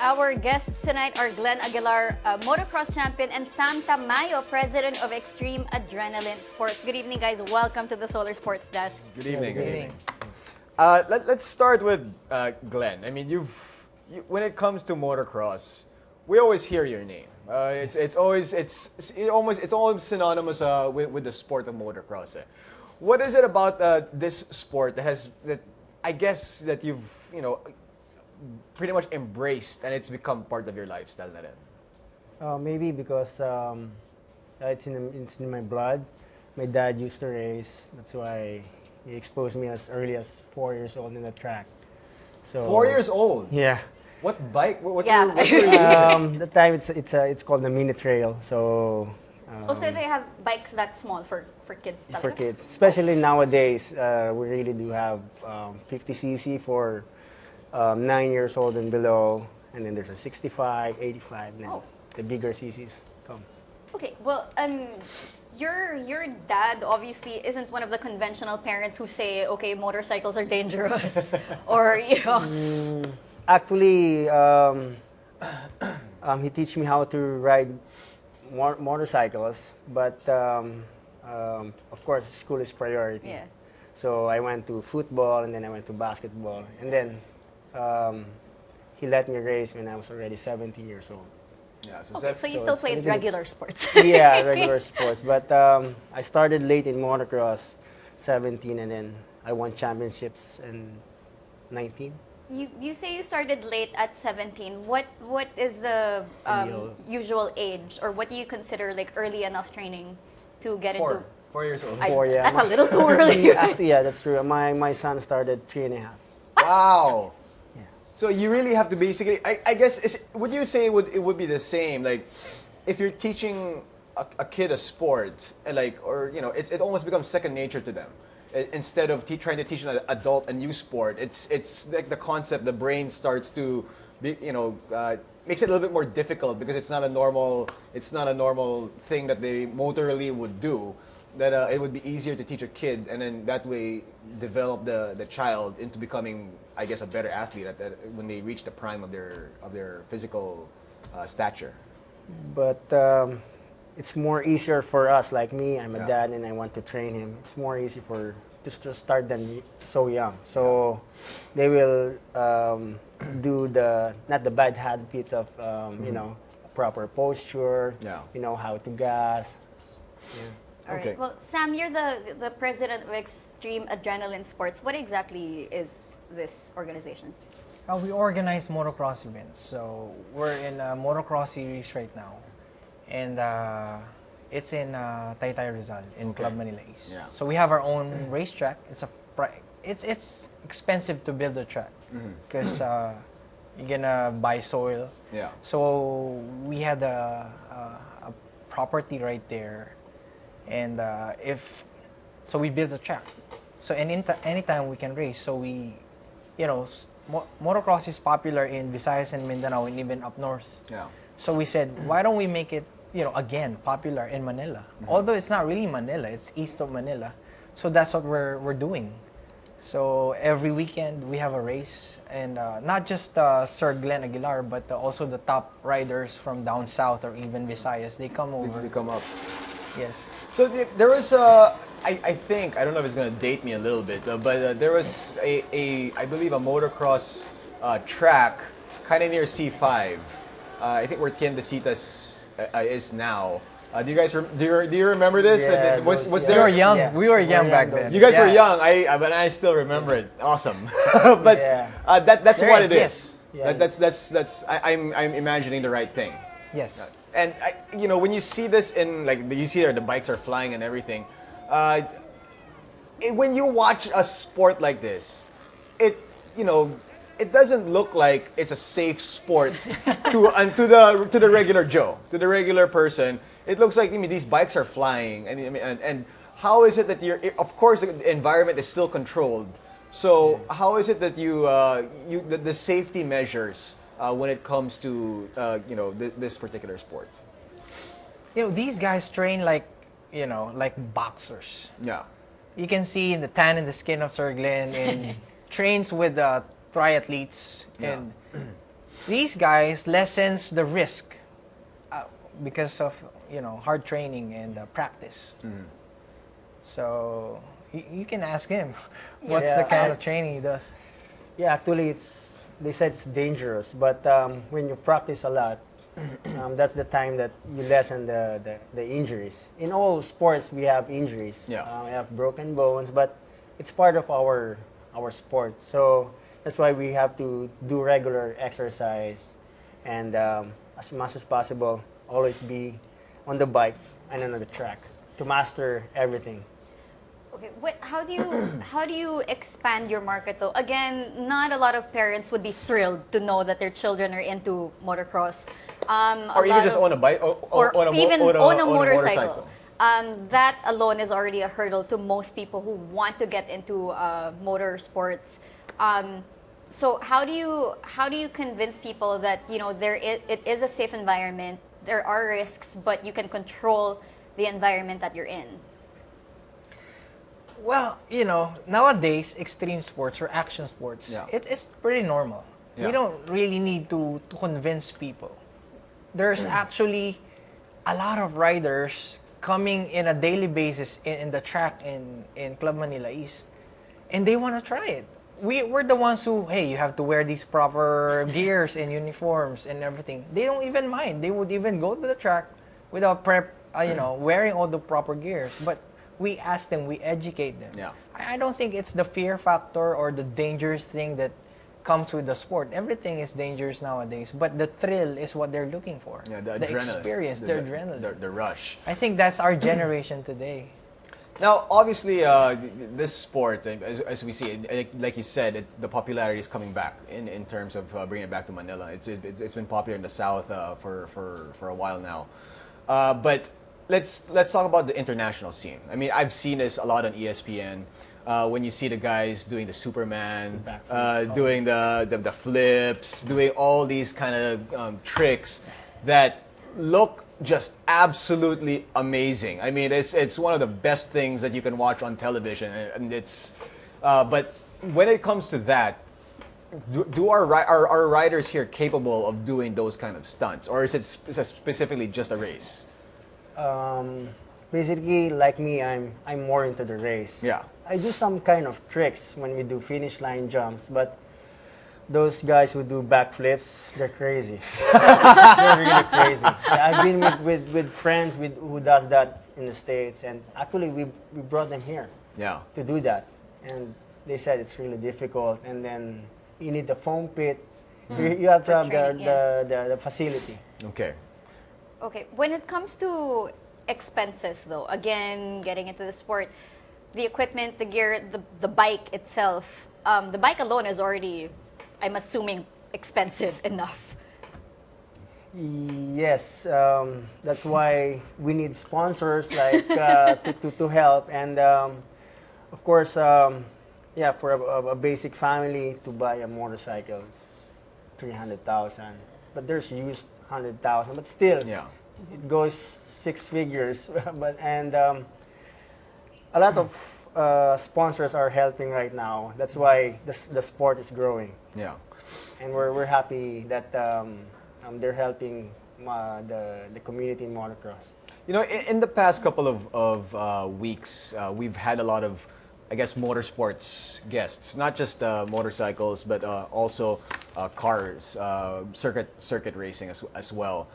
Our guests tonight are Glenn Aguilar, motocross champion, and Sam Tamayo, president of Extreme Adrenaline Sports. Good evening, guys. Welcome to the Solar Sports Desk. Good evening. Good evening. Let's start with Glenn. I mean, when it comes to motocross, we always hear your name. It's always synonymous with the sport of motocross. What is it about this sport that I guess that you've pretty much embraced and it's become part of your lifestyle na rin? Maybe because it's in my blood. My dad used to race. That's why he exposed me as early as 4 years old in the track. So 4 years old? Yeah. What bike? What Yeah. were you using? That time it's called the mini trail. So Also, they have bikes that small for kids. it's for talaga? kids. Especially nowadays, we really do have 50cc for 9 years old and below, and then there's a 65, 85, and then Oh. the bigger CCs come. Okay, well, your dad obviously isn't one of the conventional parents who say, okay, motorcycles are dangerous, or Actually, he teach me how to ride motorcycles, but of course, school is priority. Yeah. So I went to football, and then I went to basketball, and then he let me race when I was already 17 years old. Yeah, so Okay, that's- so you so still it's played little- regular sports. Yeah, regular sports. But I started late in motocross, 17, and then I won championships in 19. You say you started late at 17. What is the Ideal. usual age, or what do you consider like early enough training to get into? 4 years old. I- 4, yeah. That's a little too early. Actually, yeah, that's true. My son started 3.5. Wow. Yeah. So you really have to basically, I guess, would you say it would be the same? Like, if you're teaching a kid a sport, it almost becomes second nature to them. Instead of trying to teach an adult a new sport, it's like the concept, the brain starts to be, makes it a little bit more difficult because it's not a normal thing that they motorally would do. That it would be easier to teach a kid, and then that way develop the child into becoming, I guess, a better athlete when they reach the prime of their physical stature. But it's more easier for us, like me. I'm a Yeah. dad, and I want to train him. It's more easy to start them so young. So they will do not the bad habits of proper posture. Yeah. How to gas. Yeah. All right. Okay. Well, Sam, you're the president of Extreme Adrenaline Sports. What exactly is this organization? We organize motocross events. So we're in a motocross series right now. And it's in Taytay Rizal in Club Manila East. Yeah. So we have our own racetrack. It's expensive to build a track because you're gonna buy soil. Yeah. So we had a property right there, and so we built a track. So anytime we can race. So motocross is popular in Visayas and Mindanao and even up north. Yeah. So we said, why don't we make it, again, popular in Manila? Although it's not really Manila, it's east of Manila. So that's what we're doing. So every weekend we have a race, and not just Sir Glenn Aguilar, but also the top riders from down south or even Visayas. They come over. They come up. Yes. So there was I think, I don't know if it's going to date me a little bit, but there was I believe a motocross track kind of near C5. I think where Tiendesitas is now. Do you guys do you remember this? Yeah, was those- We there? were young. Yeah. We were young We're back young then. You guys were Yeah. young. But I still remember it. Awesome. But Yeah. That's There what is, it is. yes. Yeah. I'm imagining the right thing. Yes. And when you see this in, like, you see there the bikes are flying and everything. When you watch a sport like this, it doesn't look like it's a safe sport to the regular Joe, to the regular person. It looks like, these bikes are flying, and how is it that of course the environment is still controlled. So how is it that the safety measures when it comes to this particular sport? These guys train like boxers. Yeah. You can see in the tan in the skin of Sir Glenn, and trains with triathletes, Yeah. and these guys lessens the risk because of hard training and practice. So you can ask him what's the kind of training he does. Yeah, actually, they said it's dangerous, but when you practice a lot, that's the time that you lessen the injuries. In all sports, we have injuries. Yeah. We have broken bones, but it's part of our sport. So that's why we have to do regular exercise, and as much as possible, always be on the bike and on the track to master everything. Okay, how do you expand your market though? Again, not a lot of parents would be thrilled to know that their children are into motocross. Or even just own a bike, or own a even own a motorcycle. motorcycle. That alone is already a hurdle to most people who want to get into motorsports. So how do you convince people that it is a safe environment? There are risks, but you can control the environment that you're in. Well, nowadays extreme sports or action sports, Yeah. it's pretty normal. Yeah. We don't really need to convince people. There's actually a lot of riders coming in a daily basis in the track in Club Manila East, and they want to try it. We're the ones who, hey, you have to wear these proper gears and uniforms and everything. They don't even mind. They would even go to the track without wearing all the proper gears. But we ask them, we educate them. Yeah. I don't think it's the fear factor or the dangerous thing that comes with the sport. Everything is dangerous nowadays, but the thrill is what they're looking for. Yeah, the the adrenaline, experience, the adrenaline. the rush. I think that's our generation today. Now, obviously, this sport, as we see, like you said, the popularity is coming back in terms of bringing it back to Manila. It's been popular in the South for a while now. But let's talk about the international scene. I mean, I've seen this a lot on ESPN. When you see the guys doing the Superman, doing the flips, doing all these kind of tricks that look just absolutely amazing. I mean, it's one of the best things that you can watch on television, and it's. But when it comes to that, are riders here capable of doing those kind of stunts, or is it specifically just a race? Basically, like me, I'm more into the race. Yeah. I do some kind of tricks when we do finish line jumps, but those guys who do backflips, they're crazy. They're really crazy. Yeah, I've been with friends who does that in the States, and actually we brought them here to do that. And they said it's really difficult, and then you need the foam pit. You have to have the facility. Okay. Okay, when it comes to expenses though, again, getting into the sport, the equipment, the gear, the bike itself, the bike alone is already, I'm assuming, expensive enough. Yes, that's why we need sponsors like to help, and of course, for a basic family to buy a motorcycle, it's 300,000. But there's used 100,000, but still, it goes six figures. A lot of sponsors are helping right now. That's why the sport is growing. Yeah. And we're happy that they're helping the community in motocross. You know, in the past couple of weeks, we've had a lot of, I guess, motorsports guests. Not just motorcycles, but also cars, circuit racing as well.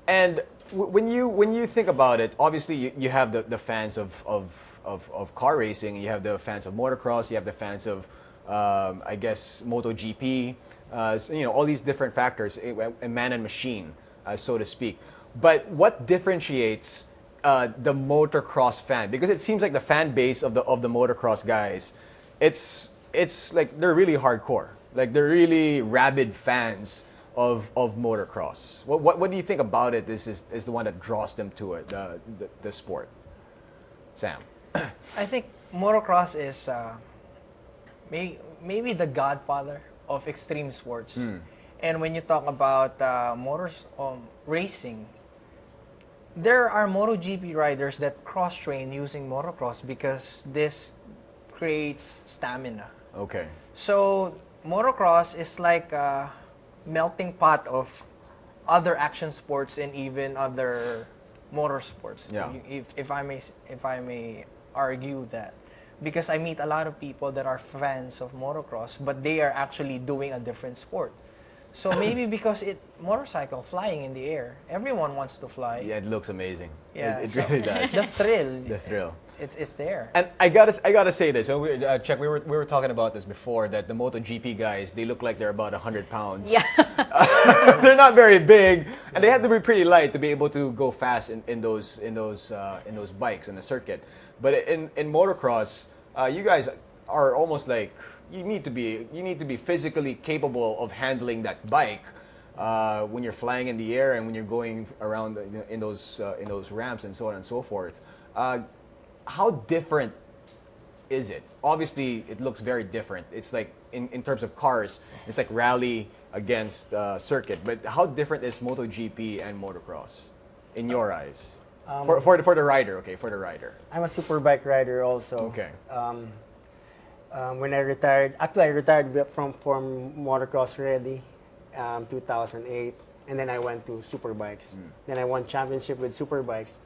And when you think about it, obviously you have the fans of car racing, you have the fans of motocross, you have the fans of I guess MotoGP, so, all these different factors, a man and machine, so to speak. But what differentiates the motocross fan? Because it seems like the fan base of the motocross guys, it's like they're really hardcore, like they're really rabid fans of motocross. What do you think about it? This is the one that draws them to it, the sport. Sam. I think motocross is maybe the godfather of extreme sports. And when you talk about racing, there are MotoGP riders that cross-train using motocross because this creates stamina. Okay. So motocross is like melting pot of other action sports and even other motorsports. Yeah. If I may argue that, because I meet a lot of people that are fans of motocross, but they are actually doing a different sport. So maybe because motorcycle flying in the air, everyone wants to fly. Yeah, it looks amazing. Yeah, It so really does. The thrill. The thrill. It's there. And I gotta say this. So Check. We were talking about this before, that the MotoGP guys, they look like they're about 100 pounds. Yeah. They're not very big, and they have to be pretty light to be able to go fast in those bikes in the circuit. But in motocross, you guys are almost like you need to be physically capable of handling that bike when you're flying in the air and when you're going around in those ramps and so on and so forth. How different is it? Obviously, it looks very different. It's like in terms of cars, it's like rally against circuit. But how different is MotoGP and motocross in your eyes? For the rider, okay, for the rider. I'm a superbike rider also. Okay. When I retired, actually I retired from motocross already, 2008, and then I went to superbikes. Then I won championship with superbikes.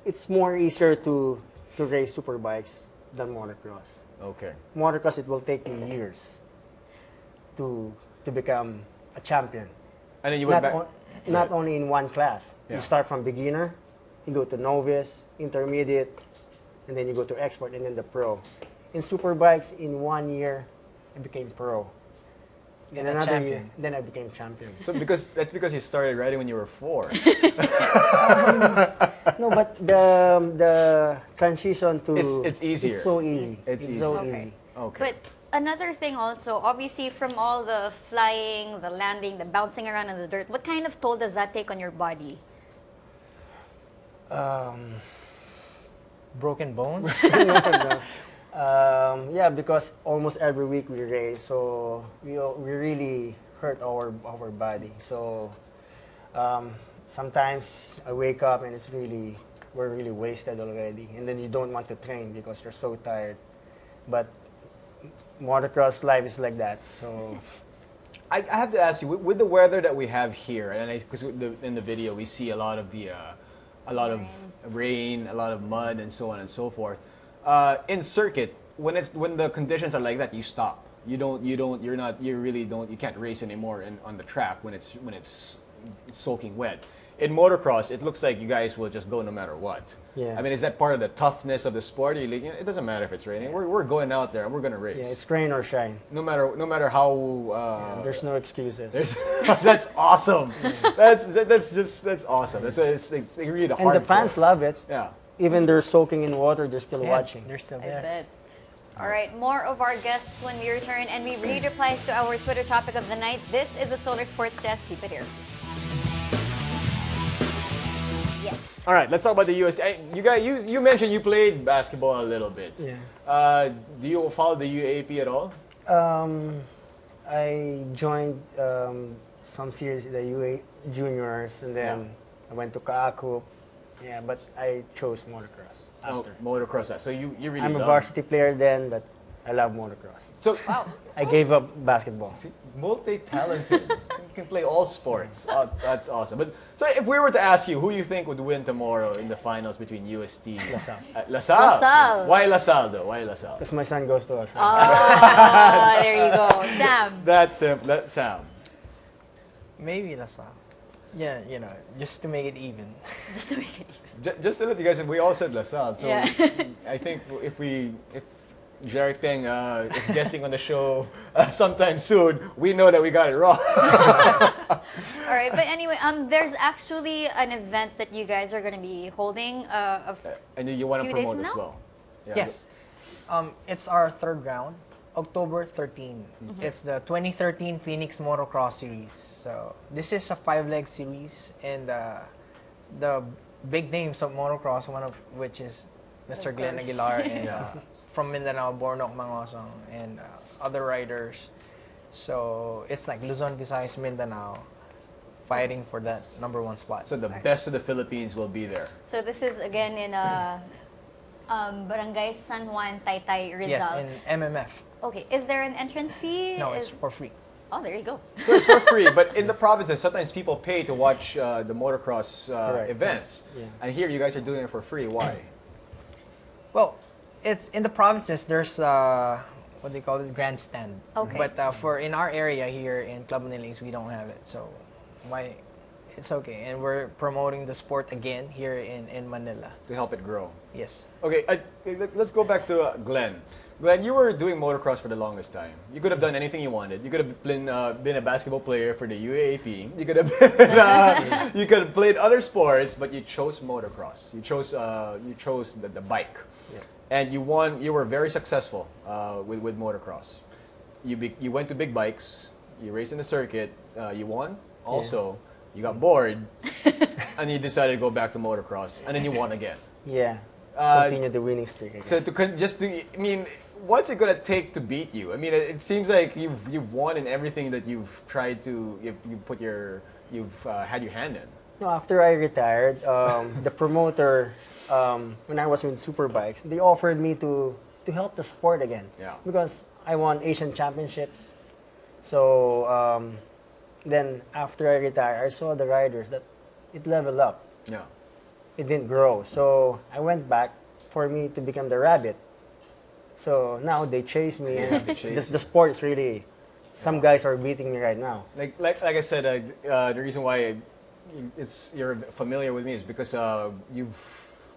It's more easier to race superbikes than motocross. Okay. Motocross, it will take you years to become a champion. And then you went back. Not only in one class. Yeah. You start from beginner, you go to novice, intermediate, and then you go to expert, and then the pro. In superbikes, in 1 year, I became pro. In And a another year, champion. then I became champion. So that's because you started riding when you were 4. No, but the transition to It's easier. It's so easy. It's so easy. easy. Okay. But another thing also, obviously from all the flying, the landing, the bouncing around in the dirt, what kind of toll does that take on your body? Broken bones. Yeah, because almost every week we race, so we really hurt our body. So sometimes I wake up and we're really wasted already, and then you don't want to train because you're so tired. But motocross life is like that. So I have to ask you, with the weather that we have here, and because in the video we see a lot of of rain, a lot of mud, and so on and so forth. In circuit, when the conditions are like that, you stop. You can't race anymore on the track when it's soaking wet. In motocross, it looks like you guys will just go no matter what. Yeah. I mean, is that part of the toughness of the sport? It doesn't matter if it's raining. We're going out there and we're gonna race. yeah, it's rain or shine. No matter how. There's no excuses. That's awesome. That's awesome. It's really the And the hardcore. fans love it. Yeah. Even they're soaking in water, they're still Yeah, watching. They're still I there. bet. All right, more of our guests when we return, and we read replies to our Twitter topic of the night. This is the Solar Sports Desk. Keep it here. Yes. All right, let's talk about the US. You guys, you mentioned you played basketball a little bit. Yeah. Do you follow the UAP at all? I joined some series, the UA juniors, and then I went to Kaaku. Yeah, but I chose motocross after. Oh, motocross. So you really I'm a love- varsity player then, but I love motocross. So Wow. I gave up basketball. multi-talented. You can play all sports. Oh, that's awesome. But so if we were to ask you, who you think would win tomorrow in the finals between UST? LaSalle. LaSalle. LaSalle. Why LaSalle though? Why LaSalle? Because my son goes to us. Oh, there you go. Sam. That's simple. That's Sam. Maybe LaSalle. Yeah, just to make it even. Just to make it even. Just to let you guys, we all said LaSalle. So Yeah. I think if Jarek Teng is guesting on the show sometime soon, we know that we got it wrong. All right, but anyway, there's actually an event that you guys are going to be holding. And you want to Few days promote from as now? well. Yeah. Yes. It's our third round, October 13. It's the 2013 Phoenix Motocross Series. So this is a 5-leg series, and the big names of motocross, one of which is Mr. Of Glenn course. Aguilar and from Mindanao, Bornok Mangosong, and other riders. So it's like Luzon, Visayas, Mindanao fighting for that #1 spot. So the best of the Philippines will be there. So this is again in Barangay San Juan, Taytay, Rizal. Yes, in MMF. Okay, is there an entrance fee? No, it's for free. Oh, there you go. So it's for free, but in the provinces, sometimes people pay to watch the motocross Correct. events. Yes. Yeah. And here you guys are doing it for free. Why? Well, it's in the provinces. There's what they call it, grandstand. Okay. But for in our area here in Club Manila, we don't have it. So why? It's okay, and we're promoting the sport again here in Manila. To help it grow. Yes. Okay, let's go back to Glenn. Glenn, you were doing motocross for the longest time. You could have done anything you wanted. You could have been a basketball player for the UAAP. You could have been, you could have played other sports, but you chose motocross. You chose the bike, Yeah. and you won. You were very successful with motocross. You went to big bikes. You raced in the circuit. You won. Also, you got bored, and you decided to go back to motocross, and then you won again. Yeah. Uh, Continue the winning streak again. So I mean, what's it gonna take to beat you? I mean, it seems like you've won in everything that you've tried to you've had your hand in. No, after I retired, the promoter, when I was with Superbikes, they offered me to help the sport again. Yeah. Because I won Asian championships. So then after I retired, I saw the riders that it leveled up. Yeah. It didn't grow. So I went back for me to become the rabbit. So now they chase me, and They chase the sport is really. Some guys are beating me right now. Like I said, the reason why you're familiar with me is because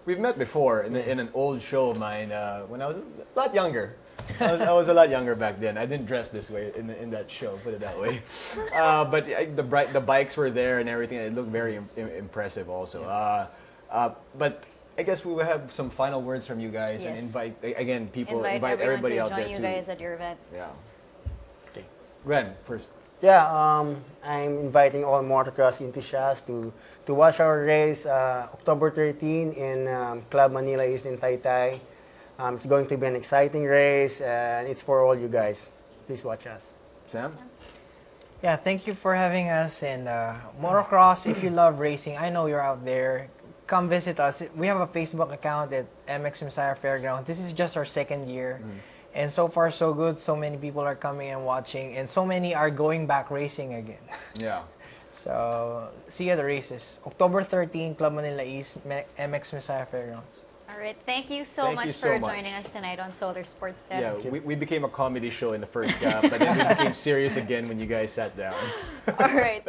we've met before in an old show of mine when I was a lot younger. I was a lot younger back then. I didn't dress this way in that show, put it that way. But the bikes were there and everything. It looked very impressive also. But I guess we will have some final words from you guys and Yes. invite again people, Invite everybody everyone out to there join you too. guys at your event. Yeah. Okay. Glenn, first. Yeah, I'm inviting all motocross enthusiasts to watch our race October 13 in Club Manila East in Taytay. It's going to be an exciting race, and it's for all you guys. Please watch us. Sam? Yeah, thank you for having us. And motocross, if you love racing, I know you're out there. Come visit us. We have a Facebook account at MX Messiah Fairgrounds. This is just our second year. And so far, so good. So many people are coming and watching. And so many are going back racing again. Yeah. So, see you at the races. October 13, Club Manila East, MX Messiah Fairgrounds. All right. Thank you so Thank much you for so much. joining us tonight on Solar Sports Desk. Yeah, we became a comedy show in the first gap, but then we became serious again when you guys sat down. All right.